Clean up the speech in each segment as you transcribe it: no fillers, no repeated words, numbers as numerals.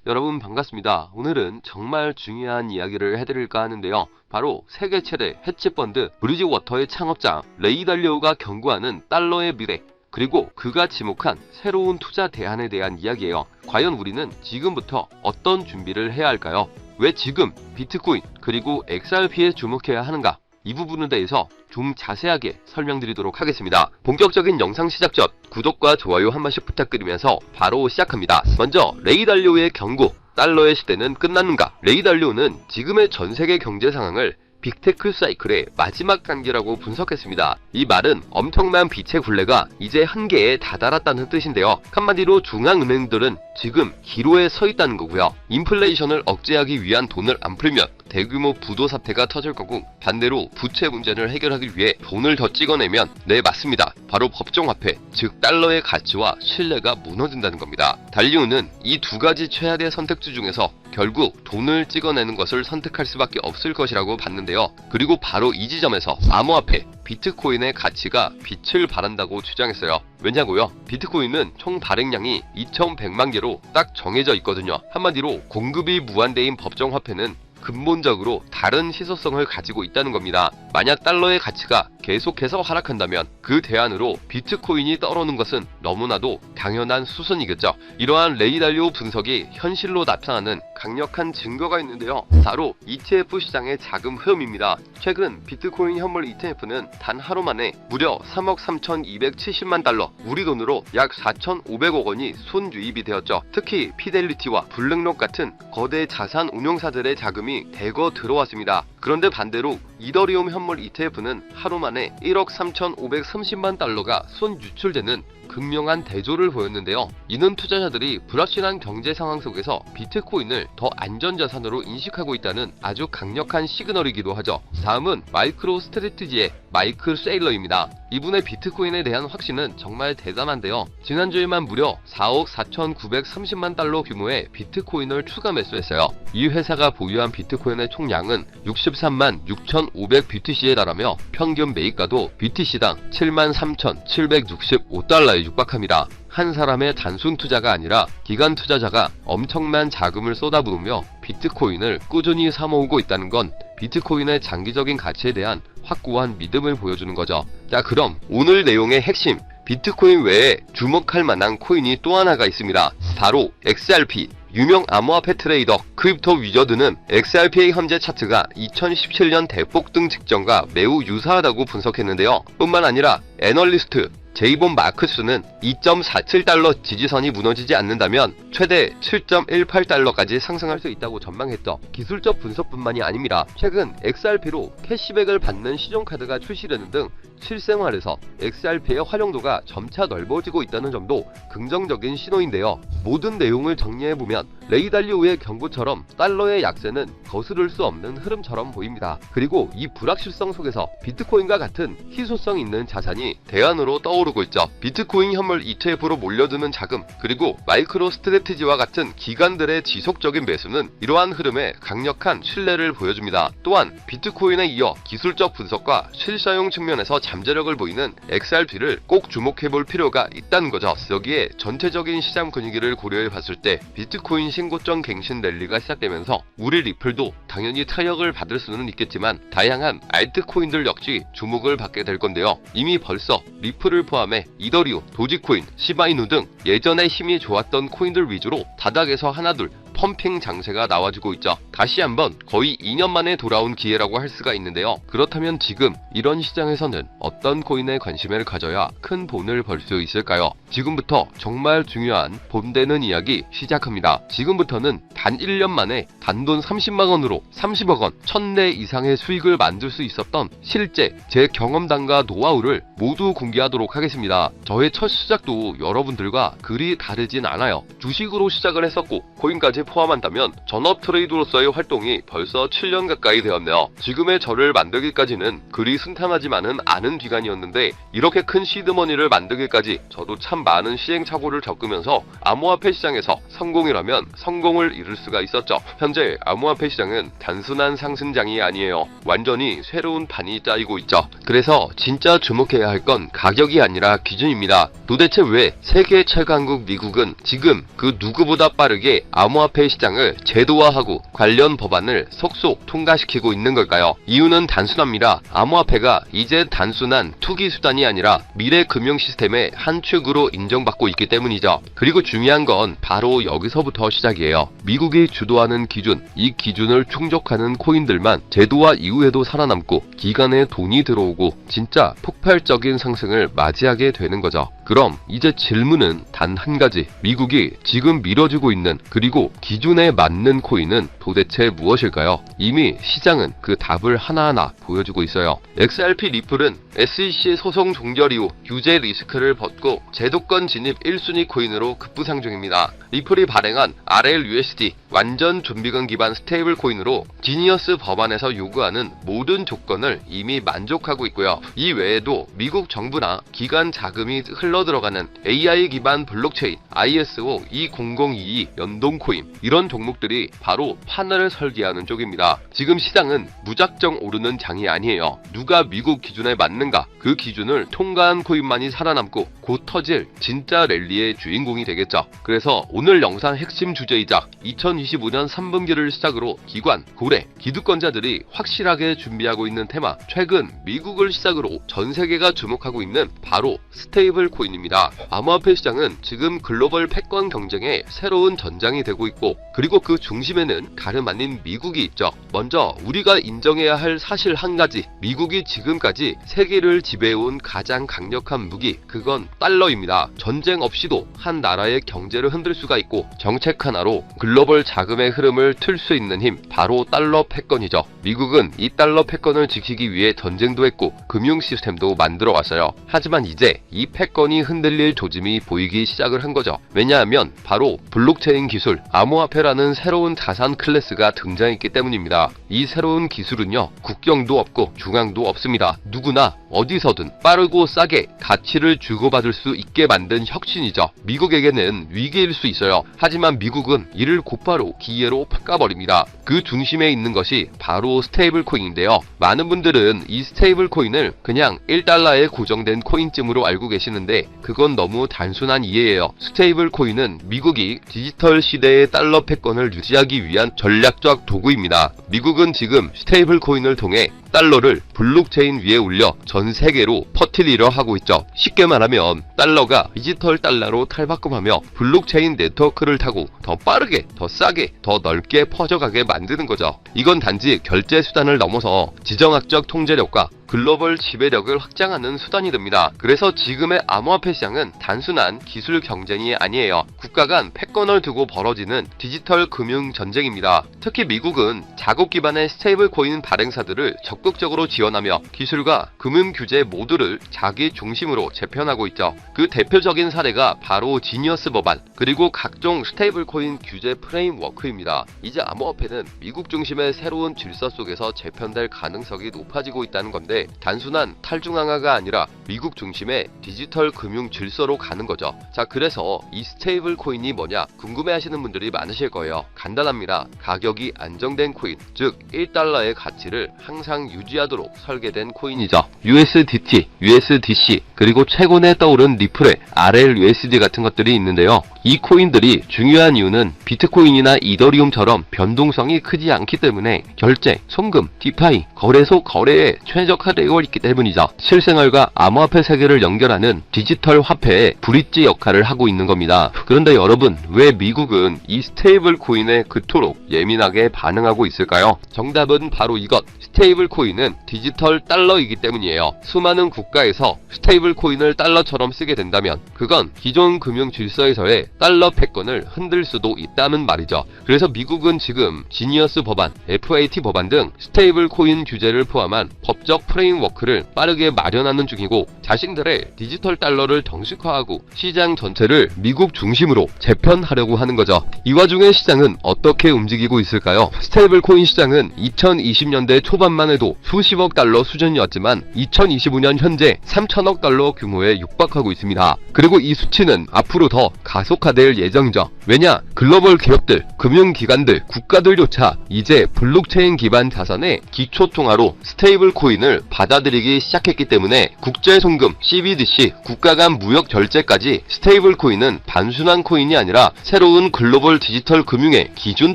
여러분 반갑습니다. 오늘은 정말 중요한 이야기를 해드릴까 하는데요. 바로 세계 최대 헤지펀드 브리지워터의 창업자 레이 달리오가 경고하는 달러의 미래, 그리고 그가 지목한 새로운 투자 대안에 대한 이야기예요. 과연 우리는 지금부터 어떤 준비를 해야 할까요? 왜 지금 비트코인 그리고 XRP에 주목해야 하는가? 이 부분에 대해서 좀 자세하게 설명드리도록 하겠습니다. 본격적인 영상 시작 전 구독과 좋아요 한 번씩 부탁드리면서 바로 시작합니다. 먼저 레이 달리오의 경고, 달러의 시대는 끝났는가? 레이 달리오는 지금의 전세계 경제 상황을 빅테크 사이클의 마지막 단계라고 분석했습니다. 이 말은 엄청난 빛의 굴레가 이제 한계에 다다랐다는 뜻인데요. 한마디로 중앙은행들은 지금 기로에 서 있다는 거고요. 인플레이션을 억제하기 위한 돈을 안 풀면 대규모 부도 사태가 터질 거고, 반대로 부채 문제를 해결하기 위해 돈을 더 찍어내면, 네 맞습니다, 바로 법정화폐, 즉 달러의 가치와 신뢰가 무너진다는 겁니다. 달리오는 이 두 가지 최악의 선택지 중에서 결국 돈을 찍어내는 것을 선택할 수밖에 없을 것이라고 봤는데요. 그리고 바로 이 지점에서 암호화폐 비트코인의 가치가 빛을 발한다고 주장했어요. 왜냐고요? 비트코인은 총 발행량이 2100만 개로 딱 정해져 있거든요. 한마디로 공급이 무한대인 법정화폐는 근본적으로 다른 희소성을 가지고 있다는 겁니다. 만약 달러의 가치가 계속해서 하락한다면 그 대안으로 비트코인이 떨어오는 것은 너무나도 당연한 수순이겠죠. 이러한 레이 달리오 분석이 현실로 나타나는 강력한 증거가 있는데요. 바로 ETF 시장의 자금 흐름입니다. 최근 비트코인 현물 ETF는 단 하루 만에 무려 3억 3,270만 달러, 우리 돈으로 약 4,500억 원이 순유입이 되었죠. 특히 피델리티와 블랙록 같은 거대 자산 운용사들의 자금이 대거 들어왔습니다. 그런데 반대로 이더리움 현물 ETF는 하루 만에 1억 3,530만 달러가 순유출되는 극명한 대조를 보였는데요. 이는 투자자들이 불확실한 경제 상황 속에서 비트코인을 더 안전자산으로 인식하고 있다는 아주 강력한 시그널이기도 하죠. 다음은 마이크로 스트래티지의 마이클 세일러입니다. 이분의 비트코인에 대한 확신은 정말 대단한데요. 지난주에만 무려 4억 4,930만 달러 규모의 비트코인을 추가 매수했어요. 이 회사가 보유한 비트코인의 총량은 63만 6,500 BTC에 달하며 평균 매입가도 BTC당 73,765달러에 육박합니다. 한 사람의 단순 투자가 아니라 기관 투자자가 엄청난 자금을 쏟아부으며 비트코인을 꾸준히 사모으고 있다는 건 비트코인의 장기적인 가치에 대한 확고한 믿음을 보여주는 거죠. 자, 그럼 오늘 내용의 핵심, 비트코인 외에 주목할 만한 코인이 또 하나가 있습니다. 바로 XRP. 유명 암호화폐 트레이더 크립토 위저드는 XRP의 현재 차트가 2017년 대폭등 직전과 매우 유사하다고 분석했는데요. 뿐만 아니라 애널리스트 제이본 마크스는 2.47달러 지지선이 무너지지 않는다면 최대 7.18달러까지 상승할 수 있다고 전망했죠. 기술적 분석뿐만이 아닙니다. 최근 XRP로 캐시백을 받는 신용카드가 출시되는 등 실생활에서 XRP의 활용도가 점차 넓어지고 있다는 점도 긍정적인 신호인데요. 모든 내용을 정리해보면 레이 달리오의 경고처럼 달러의 약세는 거스를 수 없는 흐름처럼 보입니다. 그리고 이 불확실성 속에서 비트코인과 같은 희소성 있는 자산이 대안으로 떠오르고 있죠. 비트코인 현물 ETF로 몰려드는 자금, 그리고 마이크로 스트래티지와 같은 기관들의 지속적인 매수는 이러한 흐름에 강력한 신뢰를 보여줍니다. 또한 비트코인에 이어 기술적 분석과 실사용 측면에서 잠재력을 보이는 XRP를 꼭 주목해볼 필요가 있다는 거죠. 여기에 전체적인 시장 분위기를 고려해 봤을 때 비트코인 신고점 갱신 랠리가 시작되면서 우리 리플도 당연히 타격을 받을 수는 있겠지만 다양한 알트코인들 역시 주목을 받게 될 건데요. 이미 벌써 리플을 포함해 이더리움, 도지코인, 시바이누 등 예전에 힘이 좋았던 코인들 위주로 바닥에서 하나둘 펌핑 장세가 나와주고 있죠. 다시 한번 거의 2년 만에 돌아온 기회라고 할 수가 있는데요. 그렇다면 지금 이런 시장에서는 어떤 코인에 관심을 가져야 큰 돈을 벌 수 있을까요? 지금부터 정말 중요한 봄되는 이야기 시작합니다. 지금부터는 단 1년 만에 단돈 30만원으로 30억원, 1000대 이상의 수익을 만들 수 있었던 실제 제 경험담과 노하우를 모두 공개하도록 하겠습니다. 저의 첫 시작도 여러분들과 그리 다르진 않아요. 주식으로 시작을 했었고 코인까지 포함한다면 전업 트레이더로서의 활동이 벌써 7년 가까이 되었네요. 지금의 저를 만들기까지는 그리 순탄하지만은 않은 기간이었는데 이렇게 큰 시드머니를 만들기까지 저도 참 참 많은 시행착오를 겪으면서 암호화폐 시장에서 성공이라면 성공을 이룰 수가 있었죠. 현재 암호화폐 시장은 단순한 상승장이 아니에요. 완전히 새로운 판이 짜이고 있죠. 그래서 진짜 주목해야 할 건 가격이 아니라 기준입니다. 도대체 왜 세계 최강국 미국은 지금 그 누구보다 빠르게 암호화폐 시장을 제도화하고 관련 법안을 속속 통과시키고 있는 걸까요? 이유는 단순합니다. 암호화폐가 이제 단순한 투기 수단이 아니라 미래 금융 시스템의 한 축으로 인정받고 있기 때문이죠. 그리고 중요한 건 바로 여기서부터 시작이에요. 미국이 주도하는 기준, 이 기준을 충족하는 코인들만 제도화 이후에도 살아남고 기관에 돈이 들어오고 진짜 폭발적인 상승을 맞이하게 되는 거죠. 그럼 이제 질문은 단 한 가지. 미국이 지금 밀어주고 있는 그리고 기준에 맞는 코인은 도대체 무엇일까요? 이미 시장은 그 답을 하나하나 보여주고 있어요. XRP 리플은 SEC 소송 종결 이후 규제 리스크를 벗고 제도권 진입 1순위 코인으로 급부상 중입니다. 리플이 발행한 RLUSD 완전 준비금 기반 스테이블 코인으로 지니어스 법안에서 요구하는 모든 조건을 이미 만족하고 있고요. 이 외에도 미국 정부나 기관 자금이 흘러들어가는 AI 기반 블록체인 ISO 20022 연동 코인, 이런 종목들이 바로 판을 설계하는 쪽입니다. 지금 시장은 무작정 오르는 장이 아니에요. 누가 미국 기준에 맞는가, 그 기준을 통과한 코인만이 살아남고 곧 터질 진짜 랠리의 주인공이 되겠죠. 그래서 오늘 영상 핵심 주제이자 2025년 3분기를 시작으로 기관, 고래, 기득권자들이 확실하게 준비하고 있는 테마, 최근 미국을 시작으로 전 세계가 주목하고 있는 바로 스테이블 코인입니다. 암호화폐 시장은 지금 글로벌 패권 경쟁의 새로운 전장이 되고 있고, 그리고 그 중심에는 다름 아닌 미국이 있죠. 먼저 우리가 인정해야 할 사실 한 가지, 미국이 지금까지 세계를 지배해온 가장 강력한 무기, 그건 달러입니다. 전쟁 없이도 한 나라의 경제를 흔들 수가 있고 정책 하나로 글로벌 자금의 흐름을 틀 수 있는 힘, 바로 달러 패권이죠. 미국은 이 달러 패권을 지키기 위해 전쟁도 했고 금융 시스템도 만들어 왔어요. 하지만 이제 이 패권이 흔들릴 조짐이 보이기 시작을 한 거죠. 왜냐하면 바로 블록체인 기술, 암호화폐라는 새로운 자산 클래스가 등장했기 때문입니다. 이 새로운 기술은요, 국경도 없고 중앙도 없습니다. 누구나 어디서든 빠르고 싸게 가치를 주고받을 수 있게 만든 혁신이죠. 미국에게는 위기일 수 있어요. 하지만 미국은 이를 곧바로 기회로 바꿔버립니다. 그 중심에 있는 것이 바로 스테이블 코인인데요. 많은 분들은 이 스테이블 코인을 그냥 1달러에 고정된 코인쯤으로 알고 계시는데 그건 너무 단순한 이해예요. 스테이블 코인은 미국이 디지털 시대의 달러 패권을 유지하기 위한 전략적 도구입니다. 미국은 지금 스테이블 코인을 통해 달러를 블록체인 위에 올려 전 세계로 퍼뜨리려 하고 있죠. 쉽게 말하면 달러가 디지털 달러로 탈바꿈하며 블록체인 네트워크를 타고 더 빠르게, 더 싸게, 더 넓게 퍼져가게 만드는 거죠. 이건 단지 결제 수단을 넘어서 지정학적 통제력과 글로벌 지배력을 확장하는 수단이 됩니다. 그래서 지금의 암호화폐 시장은 단순한 기술 경쟁이 아니에요. 국가 간 패권을 두고 벌어지는 디지털 금융 전쟁입니다. 특히 미국은 자국 기반의 스테이블 코인 발행사들을 적극적으로 지원하며 기술과 금융 규제 모두를 자기 중심으로 재편하고 있죠. 그 대표적인 사례가 바로 지니어스 법안, 그리고 각종 스테이블 코인 규제 프레임워크입니다. 이제 암호화폐는 미국 중심의 새로운 질서 속에서 재편될 가능성이 높아지고 있다는 건데, 단순한 탈중앙화가 아니라 미국 중심의 디지털 금융 질서로 가는 거죠. 자, 그래서 이 스테이블 코인이 뭐냐 궁금해하시는 분들이 많으실 거예요. 간단합니다. 가격이 안정된 코인, 즉 1달러의 가치를 항상 유지하도록 설계된 코인이죠. USDT, USDC, 그리고 최근에 떠오른 리플의 RLUSD 같은 것들이 있는데요. 이 코인들이 중요한 이유는 비트코인이나 이더리움처럼 변동성이 크지 않기 때문에 결제, 송금, 디파이, 거래소 거래에 최적화되어 있기 때문이죠. 실생활과 암호화폐 세계를 연결하는 디지털 화폐의 브릿지 역할을 하고 있는 겁니다. 그런데 여러분, 왜 미국은 이 스테이블 코인에 그토록 예민하게 반응하고 있을까요? 정답은 바로 이것. 스테이블 코인은 디지털 달러이기 때문이에요. 수많은 국가에서 스테이블 코인을 달러처럼 쓰게 된다면 그건 기존 금융 질서에서의 달러 패권을 흔들 수도 있다는 말이죠. 그래서 미국은 지금 지니어스 법안, FAT 법안 등 스테이블 코인 규제를 포함한 법적 프레임워크를 빠르게 마련하는 중이고, 자신들의 디지털 달러를 정식화하고 시장 전체를 미국 중심으로 재편하려고 하는 거죠. 이 와중에 시장은 어떻게 움직이고 있을까요? 스테이블 코인 시장은 2020년대 초반만 해도 수십억 달러 수준이었지만 2025년 현재 3천억 달러 규모에 육박하고 있습니다. 그리고 이 수치는 앞으로 더 가속화될 예정이죠. 왜냐? 글로벌 기업들, 금융기관들, 국가들조차 이제 블록체인 기반 자산의 기초통화로 스테이블 코인을 받아들이기 시작했기 때문에 국제송금, CBDC, 국가 간 무역 결제까지 스테이블 코인은 단순한 코인이 아니라 새로운 글로벌 디지털 금융의 기준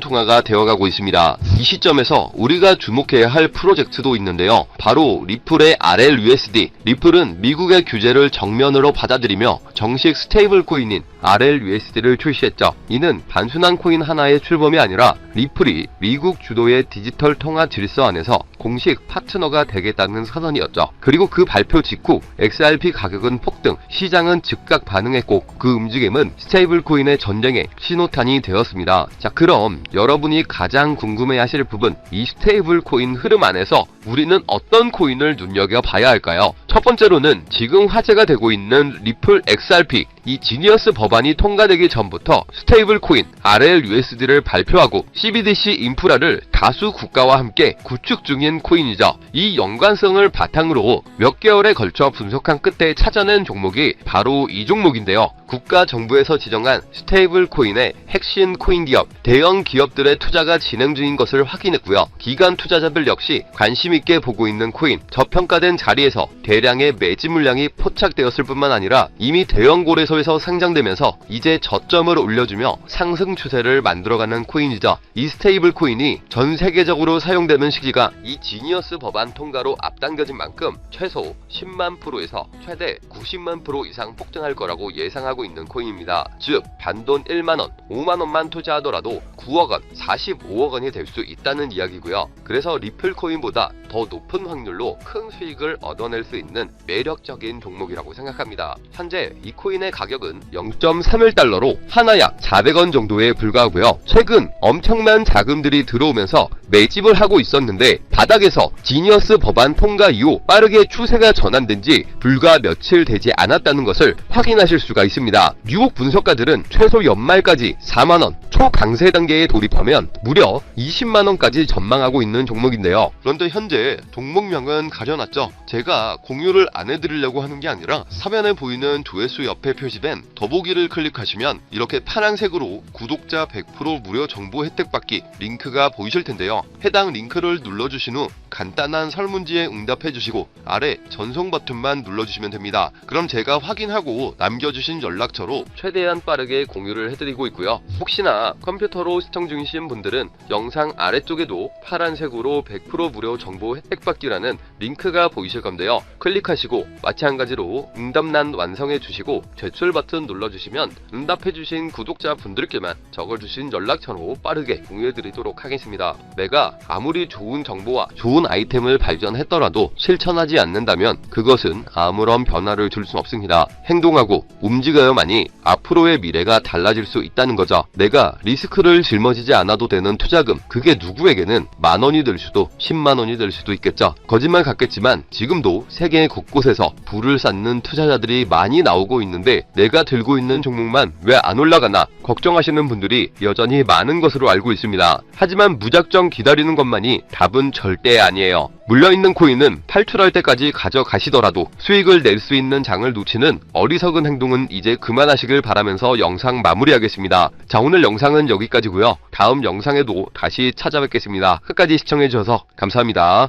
통화가 되어가고 있습니다. 이 시점에서 우리가 주목해야 할 프로젝트도 있는데요. 바로 리플의 RLUSD. 리플은 미국의 규제를 정면으로 받아들이며 정식 스테이블 코인인 RLUSD를 출시했죠. 이는 단순한 코인 하나의 출범이 아니라 리플이 미국 주도의 디지털 통화 질서 안에서 공식 파트너가 되겠다는 선언이었죠. 그리고 그 발표 직후 XRP 가격은 폭등, 시장은 즉각 반응했고 그 움직임은 스테이블 코인의 전쟁의 신호탄이 되었습니다. 자, 그럼 여러분이 가장 궁금해하실 부분, 이 스테이블 코인 흐름 안에서 우리는 어떤 코인을 눈여겨봐야 할까요? 첫 번째로는 지금 화제가 되고 있는 리플 XRP, 이 지니어스 법안이 통과되기 전부터 스테이블 코인 RLUSD를 발표하고 CBDC 인프라를 다수 국가와 함께 구축 중인 코인이죠. 이 연관성을 바탕으로 몇 개월에 걸쳐 분석한 끝에 찾아낸 종목이 바로 이 종목인데요. 국가 정부에서 지정한 스테이블 코인의 핵심 코인 기업, 대형 기업들의 투자가 진행 중인 것을 확인했고요. 기관 투자자들 역시 관심 있게 보고 있는 코인, 저평가된 자리에서 대량의 매집 물량이 포착되었을 뿐만 아니라 이미 대형 거래소에서 상장되면서 이제 저점을 올려주며 상승 추세를 만들어가는 코인이죠. 이 스테이블 코인이 전 세계적으로 사용되는 시기가 이 지니어스 법안 통과로 앞당겨진 만큼 최소 10만 프로에서 최대 90만 프로 이상 폭등할 거라고 예상하고 있는 코인입니다. 즉 단돈 1만원, 5만원만 투자하더라도 9억원, 45억원이 될 수 있다는 이야기고요. 그래서 리플 코인보다 더 높은 확률로 큰 수익을 얻어낼 수 있는 매력적인 종목이라고 생각합니다. 현재 이 코인의 가격은 0.31달러로 하나 약 400원 정도에 불과하고요. 최근 엄청난 자금들이 들어오면서 매집을 하고 있었는데 바닥에서 지니어스 법안 통과 이후 빠르게 추세가 전환된 지 불과 며칠 되지 않았다는 것을 확인하실 수가 있습니다. 미국 분석가들은 최소 연말까지 4만원, 초강세 단계에 돌입하면 무려 20만원까지 전망하고 있는 종목인데요. 그런데 현재 종목명은 가려놨죠. 제가 공유를 안 해드리려고 하는 게 아니라 화면에 보이는 조회수 옆에 표시된 더보기를 클릭하시면 이렇게 파란색으로 구독자 100% 무료 정보 혜택 받기 링크가 보이실 텐데요. 해당 링크를 눌러주신 후 간단한 설문지에 응답해주시고 아래 전송 버튼만 눌러주시면 됩니다. 그럼 제가 확인하고 남겨주신 연락처로 최대한 빠르게 공유를 해드리고 있고요. 혹시나 컴퓨터로 시청 중이신 분들은 영상 아래쪽에도 파란색으로 100% 무료 정보 혜택 받기라는 링크가 보이실 건데요. 클릭하시고 마찬가지로 응답란 완성해 주시고 제출 버튼 눌러주시면 응답해주신 구독자 분들께만 적어주신 연락처로 빠르게 공유해드리도록 하겠습니다. 내가 아무리 좋은 정보와 좋은 아이템을 발견했더라도 실천하지 않는다면 그것은 아무런 변화를 줄 수 없습니다. 행동하고 움직여야만이 앞으로의 미래가 달라질 수 있다는 거죠. 내가 리스크를 짊어지지 않아도 되는 투자금, 그게 누구에게는 만원이 될 수도 10만원이 될 수도 있겠죠. 거짓말 같겠지만 지금도 세계 곳곳에서 부를 쌓는 투자자들이 많이 나오고 있는데 내가 들고 있는 종목만 왜 안 올라가나 걱정하시는 분들이 여전히 많은 것으로 알고 있습니다. 하지만 무작정 기다리는 것만이 답은 절대 아니에요. 물려있는 코인은 탈출할 때까지 가져가시더라도 수익을 낼 수 있는 장을 놓치는 어리석은 행동은 이제 그만하시길 바라면서 영상 마무리하겠습니다. 자, 오늘 영상은 여기까지고요. 다음 영상에도 다시 찾아뵙겠습니다. 끝까지 시청해주셔서 감사합니다.